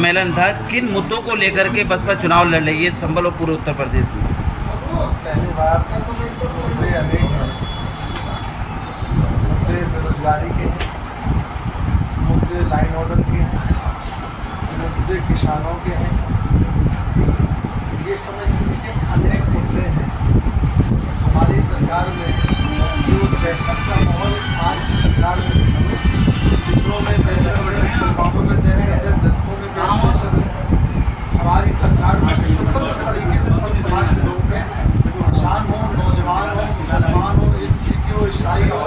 सम्मेलन था। किन मुद्दों को लेकर के बसपा चुनाव लड़ रही है संभल और पूरे उत्तर प्रदेश में? पहली बार मुद्दे अनेक हैं। मुद्दे बेरोजगारी के हैं, मुद्दे लाइन ऑर्डर के हैं, मुद्दे किसानों के हैं। ये समझ लीजिए अनेक मुद्दे हैं। हमारी सरकार में जो दहशत का माहौल आज की सरकार में पिछड़ों में दहशत है, मुसलमानों में दहशत है, दलितों में दहशत है। हमारी सरकार में स्वतंत्र तरीके से सब समाज के लोग हैं, किसान हो, नौजवान हो, मुसलमान हो, सिख हो, ईसाई हो,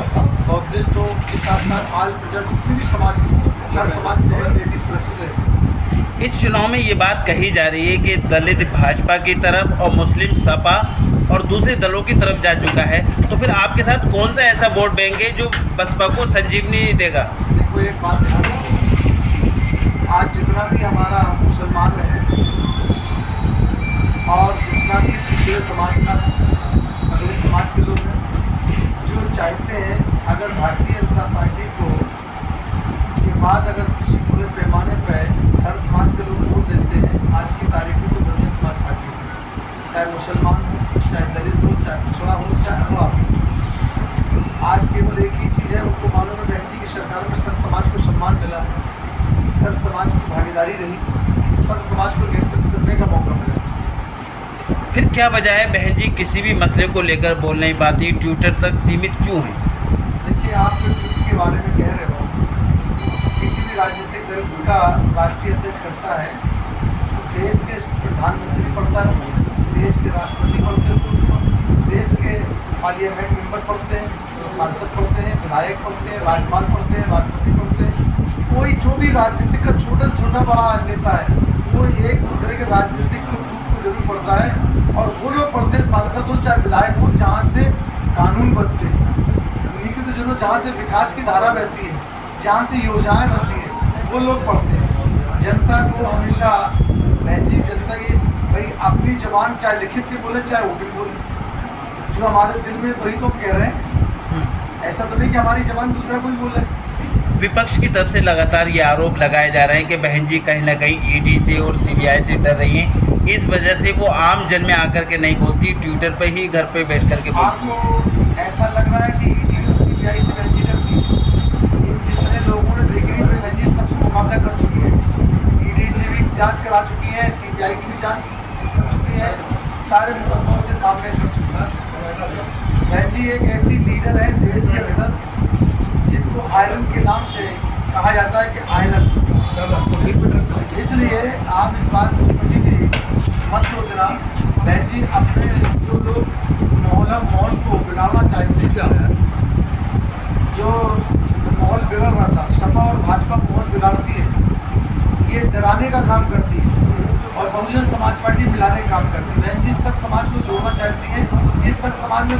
बौद्धिस्ट हो, के साथ साथ आल प्रजा जितनी भी समाज हर समाज में बेटी सुरक्षित है। इस चुनाव में ये बात कही जा रही है कि दलित भाजपा की तरफ और मुस्लिम सपा और दूसरे दलों की तरफ जा चुका है, तो फिर आपके साथ कौन सा ऐसा वोट बैंक है जो बसपा को संजीवनी देगा? देखो एक बात ध्यान रखो, आज जितना भी हमारा मुसलमान है और जितना भी पिछड़े समाज का अगले समाज के लोग हैं, जो चाहते हैं अगर भारतीय जनता पार्टी को के बाद अगर किसी पूरे पैमाने पर हर समाज के लोग वोट देते हैं, आज की तारीख में तो बहुजन समाज पार्टी है, चाहे मुसलमान हो, चाहे दलित हो, चाहे पिछड़ा हो, चाहे अगवा हो। आज केवल एक ही चीज़ है, उनको मालूम है बहन जी की सरकार में सर समाज को सम्मान मिला है, सर समाज की भागीदारी रही, सर समाज को नेतृत्व करने का मौका मिला। फिर क्या वजह है बहन जी किसी भी मसले को लेकर बोल नहीं पाती, ट्विटर तक सीमित क्यों है? देखिए आप जो ट्वीट के बारे में कह रहे हो, किसी भी राजनीतिक दल का राष्ट्रीय अध्यक्ष करता है तो देश के प्रधानमंत्री पढ़ता है, देश के राष्ट्रपति पढ़ते हैं, देश के पार्लियामेंट मेंबर पढ़ते हैं, तो सांसद पढ़ते हैं, विधायक पढ़ते हैं, राज्यपाल पढ़ते हैं, राष्ट्रपति पढ़ते हैं। कोई जो भी राजनीतिक का छोटा से छोटा बड़ा नेता है वो एक दूसरे के राजनीतिक को जरूर पढ़ता है, और वो लोग पढ़ते हैं सांसद हो चाहे विधायक हो, जहाँ से कानून बनते हैं, उन्हीं की तो जरूर जहाँ से विकास की धारा बहती है, जहाँ से योजनाएं बनती हैं, वो लोग पढ़ते हैं। जनता को हमेशा बहन जी जनता की भाई अपनी जबान चाहे लिखित के बोले चाहे ओपन बोले, जो हमारे दिल में वही तो हम कह रहे हैं। ऐसा तो नहीं कि हमारी जबान दूसरा कोई बोले। विपक्ष की तरफ से लगातार ये आरोप लगाए जा रहे हैं कि बहन जी कहीं ना कहीं ईडी से और सीबीआई से डर रही हैं, इस वजह से वो आम जन में आकर के नहीं बोलती, ट्विटर पे ही घर पे बैठ कर के बोलती। आपको ऐसा लग रहा है कि ईडी और सीबीआई से बहन जी डरती? इन जितने लोगों ने देखी है बहन जी सबसे मुकाबला कर चुकी है, ईडी से भी जांच करा चुकी है, सीबीआई की भी जांच कर चुकी है, सारे मुकदमों से सामने कर चुकी है। बहन जी एक ऐसी लीडर है देश के अंदर जिनको आयरन के नाम से कहा जाता है कि आयरन, इसलिए आप इस बात को कभी भी मत सोचना। बहन जी अपने जो लोग माहौल को बिगाड़ना चाहते हैं, जो माहौल बिगड़ रहा था, सपा और भाजपा माहौल बिगाड़ती है, ये डराने का काम करती है और बहुजन समाज पार्टी मिलाने का काम करती है। बहन जी सब समाज को जोड़ना चाहती है, इस सब समाज में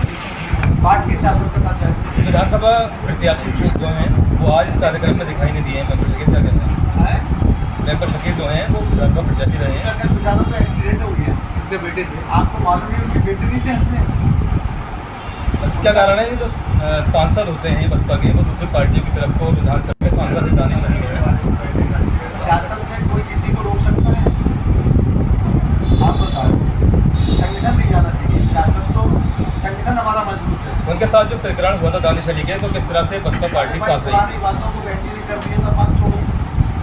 बांट के सियासत करना चाहती है। विधानसभा प्रत्याशी जो हैं वो आज इस कार्यक्रम में दिखाई नहीं दिए हैं, मेंबर शकील क्या कहते हैं? मेंबर शकील जो हैं वो विधानसभा प्रत्याशी रहे हैं। कल बेचारों का एक्सीडेंट हो गया, उनके बेटे थे, आपको मालूम है उनके बेटे नहीं थे हंसने। क्या कारण है? जो सांसद होते हैं बसपा के वो दूसरी पार्टियों की तरफ को विधानसभा में सांसद जिताने नहीं है। सियासत में कोई किसी को रोक सकता है? आप बताओ, संगठन नहीं जाना चाहिए, सियासत तो संगठन हमारा मजबूत है। उनके साथ जो प्रकरण हुआ था दानिश अली के, तो किस तरह से बसपा पार्टी साथ रही? पुरानी बातों को बहन जी ने कर दिया था, बात छोड़ो,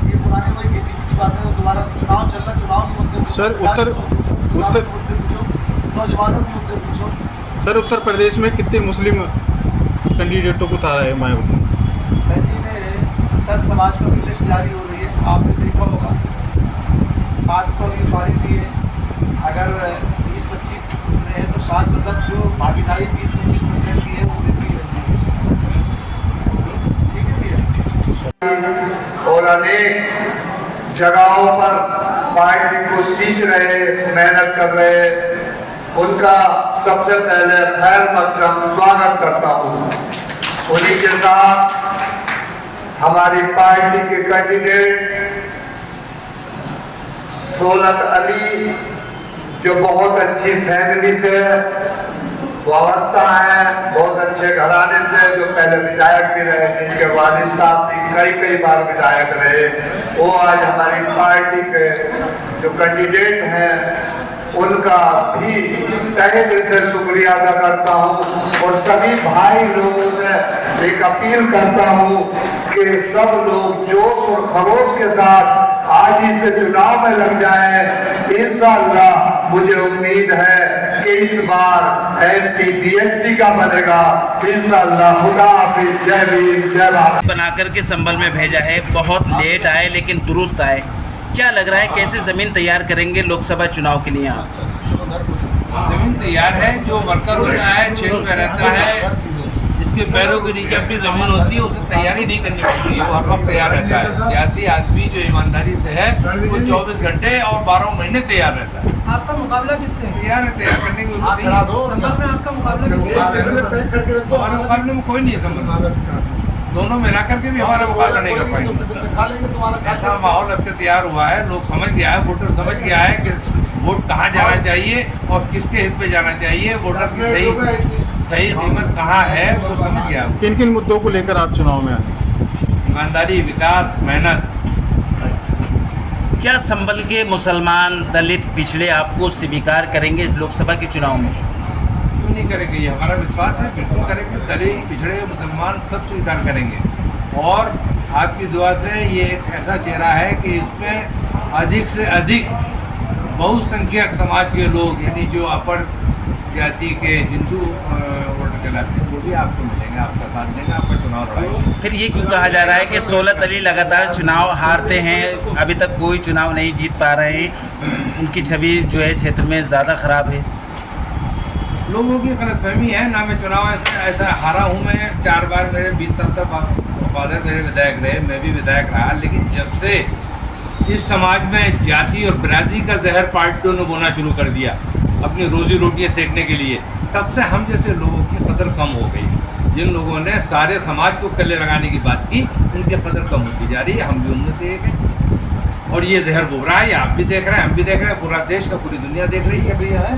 ये पुरानी कोई किसी की बात है, वो दोबारा चुनाव चल रहा, चुनाव के मुद्दे पूछो, सर, मुद्दे पूछो, नौजवानों के मुद्दे पूछो। सर उत्तर प्रदेश में कितने मुस्लिम कैंडिडेटों को उतारा है मायावती? बहन जी ने सर समाज को भी लिस्ट जारी हो रही है, आपने देखा होगा, 7 तो अभी उतारी दी है, अगर 20-25 उतरे हैं तो 7 मतलब जो भागीदारी 20-25% की है वो देती है। ठीक है भैया। और अनेक जगहों पर पार्टी को सींच रहे, मेहनत कर रहे, उनका सबसे पहले खैर मकदम स्वागत करता हूँ। उन्हीं के साथ हमारी पार्टी के कैंडिडेट सोलक अली जो बहुत अच्छी फैमिली से वाबस्ता हैं, बहुत अच्छे घराने से, जो पहले विधायक भी रहे, जिनके वालिद साहब भी कई बार विधायक रहे, वो आज हमारी पार्टी के जो कैंडिडेट हैं उनका भी तहे दिल से शुक्रिया अदा करता हूँ। और सभी भाई लोगों से एक अपील करता हूँ कि सब लोग जोश और खरोश के साथ आज ही से चुनाव में लग जाएं। इंशाअल्लाह मुझे उम्मीद है कि इस बार एमपी बीएसपी का बनेगा इंशाअल्लाह। खुदा हाफिज, जय भीम, जय भारत। बनाकर के संभल में भेजा है, बहुत लेट आए लेकिन दुरुस्त आए। क्या लग रहा है कैसे जमीन तैयार करेंगे लोकसभा चुनाव के लिए आप? जमीन तैयार है, जो वर्कर होता है क्षेत्र में रहता है, जिसके पैरों के नीचे अपनी जमीन होती है, उसे तैयारी नहीं करनी पड़ती है, वो हर वक्त तैयार रहता है। सियासी आदमी जो ईमानदारी से है वो 24 घंटे और 12 महीने तैयार रहता है। आपका मुकाबला किससे है? तैयार है, तैयार करने की जरूरत नहीं है। संभल में आपका मुकाबला किससे है? हमारे मुकाबले में कोई नहीं है संबंध, दोनों मिला करके भी हमारा मुकाबला नहीं कर पाएंगे। ऐसा माहौल अब तक तैयार हुआ है, लोग समझ गया है, वोटर समझ गया है कि वोट कहाँ जाना चाहिए और किसके हित में जाना चाहिए, वोटर की सही कीमत कहाँ है वो समझ गया। किन किन मुद्दों को लेकर आप चुनाव में आए? ईमानदारी, विकास, मेहनत। क्या संभल के मुसलमान, दलित, पिछड़े आपको स्वीकार करेंगे इस लोकसभा के चुनाव में? क्यों नहीं करेंगे, ये हमारा विश्वास है, बिल्कुल करेंगे। दलित, पिछड़े, मुसलमान सब स्वीकार करेंगे। और आपकी दुआ से ये एक ऐसा चेहरा है कि इसमें अधिक से अधिक बहुसंख्यक समाज के लोग, यानी जो अपर जाति के हिंदू वोटर कहलाते हैं, वो भी आपको मिलेंगे, आपका साथ देंगे, आपका चुनाव लड़ाएंगे। फिर ये क्यों कहा जा रहा है कि 16 दलित लगातार चुनाव हारते हैं, अभी तक कोई चुनाव नहीं जीत पा रहे हैं, उनकी छवि जो है क्षेत्र में ज़्यादा खराब है? लोगों की गलतफहमी है ना। मैं चुनाव ऐसा हारा हूँ, मैं 4 बार, मेरे 20 साल तक फादर मेरे विधायक रहे, मैं भी विधायक रहा, लेकिन जब से इस समाज में जाति और बिरादरी का जहर पार्टियों ने बोना शुरू कर दिया अपनी रोजी रोटियाँ सेकने के लिए, तब से हम जैसे लोगों की कदर कम हो गई। जिन लोगों ने सारे समाज को कल्ले लगाने की बात की, उनकी कदर कम होती जा रही है, हम भी उनमें से एक हैं। और ये जहर बुभ रहा है, ये आप भी देख रहे हैं, हम भी देख रहे हैं, पूरा देश का, पूरी दुनिया देख रही है भैया है।